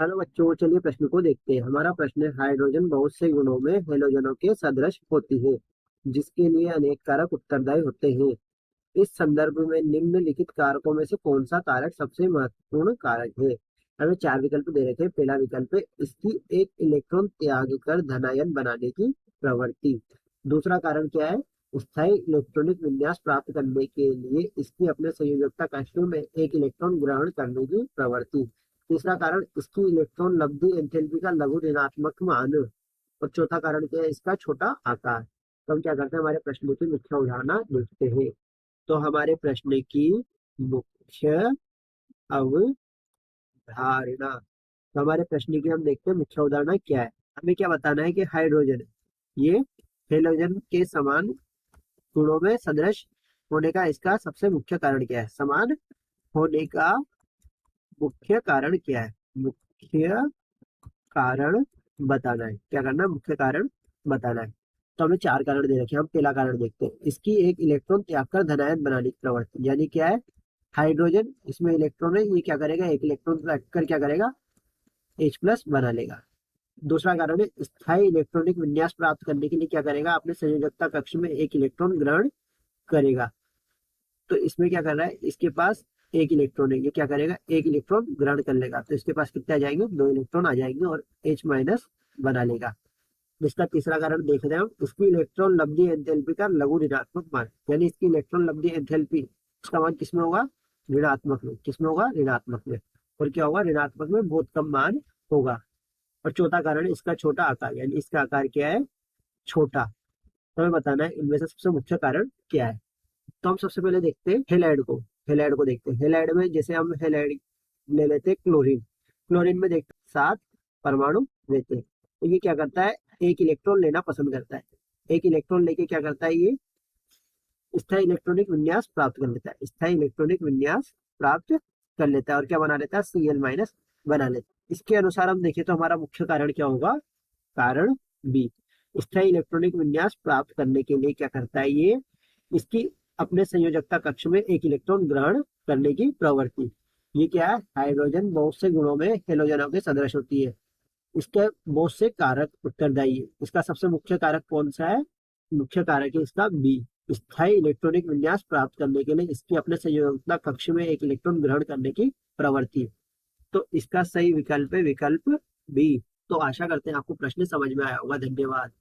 Hello बच्चों, चलिए प्रश्न को देखते हैं। हमारा प्रश्न है, हाइड्रोजन बहुत से गुणों में हेलोजनों के सदृश होती है, जिसके लिए अनेक कारक उत्तरदायी होते हैं। इस संदर्भ में निम्नलिखित कारकों में से कौन सा कारक सबसे महत्वपूर्ण कारक है? हमें चार विकल्प दे रखे हैं। पहला विकल्प है इसकी एक इलेक्ट्रॉन त्याग कर धनायन बनाने की प्रवृत्ति। दूसरा कारण क्या है? स्थायी इलेक्ट्रॉनिक विन्यास प्राप्त करने के लिए इसकी अपने संयोजकता कक्षों में एक इलेक्ट्रॉन ग्रहण करने की प्रवृत्ति। तीसरा कारण इसकी इलेक्ट्रॉन लब्धि एंथैल्पी का लघु ऋणात्मक मान। और चौथा कारण क्या है? इसका छोटा आकार। तो हम क्या करते हैं, हमारे प्रश्न की मुख्य अवधारणा देखते हैं। तो हमारे प्रश्न की मुख्य अवधारणा, तो हमारे प्रश्न की हम देखते हैं मुख्य अवधारणा क्या है। हमें क्या बताना है कि हाइड्रोजन ये हेलोजन के समान गुणों में सदृश होने का इसका सबसे मुख्य कारण क्या है? समान होने का मुख्य कारण क्या है? मुख्य कारण बताना है। क्या करना है? मुख्य कारण बताना है। तो हमें चार कारण दे रखे हैं। हम पहला कारण देखते हैं, इसकी एक इलेक्ट्रॉन त्याग कर धनायन बनाने की प्रवृत्ति। यानी क्या है? हाइड्रोजन, इसमें इलेक्ट्रॉन है, ये क्या करेगा? एक इलेक्ट्रॉन त्याग कर क्या करेगा? H+ बना लेगा। दूसरा कारण है स्थायी इलेक्ट्रॉनिक विन्यास प्राप्त करने के लिए क्या करेगा? अपने संयोजकता कक्ष में एक इलेक्ट्रॉन ग्रहण करेगा। तो इसमें क्या कर रहा है? इसके पास एक इलेक्ट्रॉन है, ये क्या करेगा? एक इलेक्ट्रॉन ग्रहण कर लेगा। तो इसके पास कितने आ जाएंगे? दो इलेक्ट्रॉन आ जाएंगे और H- बना लेगा। इसका तीसरा कारण देख रहे हैं हम, इसकी इलेक्ट्रॉन लब्धि एंथैल्पी का लघु ऋणात्मक मान। यानी इसकी इलेक्ट्रॉन लब्धि एंथैल्पी, इसका मान किसमें होगा? ऋणात्मक में। किसमें होगा? ऋणात्मक में। और क्या होगा? ऋणात्मक में बहुत कम मान होगा। और चौथा कारण है इसका छोटा आकार, यानी इसका आकार क्या है? छोटा। तो हमें बताना है इनमें से सबसे मुख्य कारण क्या है। तो हम सबसे पहले देखते हैं हेलाइड को। हेलाइड को देखते हैं। हेलाइड में जैसे हम हेलाइड ले लेते हैं क्लोरीन। क्लोरीन में देखते हैं 7 परमाणु रहते हैं। तो ये क्या करता है? एक इलेक्ट्रॉन लेना पसंद करता है। एक इलेक्ट्रॉन लेके क्या करता है? ये स्थायी इलेक्ट्रॉनिक विन्यास प्राप्त कर लेता है। स्थायी इलेक्ट्रॉनिक विन्यास प्राप्त कर लेता है और क्या बना लेता है? Cl- बना लेता है। इसके अनुसार हम देखें तो हमारा मुख्य कारण क्या होगा? कारण बी। स्थायी इलेक्ट्रॉनिक विन्यास प्राप्त करने के लिए क्या करता है? ये इसकी अपने संयोजकता कक्ष में एक इलेक्ट्रॉन ग्रहण करने की प्रवृत्ति। ये क्या है? हाइड्रोजन बहुत से गुणों में हेलोजनों के सदृश होती है। इसके बहुत से कारक उत्तरदायी है। इसका सबसे मुख्य कारक कौन सा है? मुख्य कारक है इसका बी। स्थायी इलेक्ट्रॉनिक विन्यास प्राप्त करने के लिए इसकी अपने संयोजकता कक्ष में एक इलेक्ट्रॉन ग्रहण करने की प्रवृत्ति। तो इसका सही विकल्प है विकल्प बी। तो आशा करते हैं आपको प्रश्न समझ में आया होगा। धन्यवाद।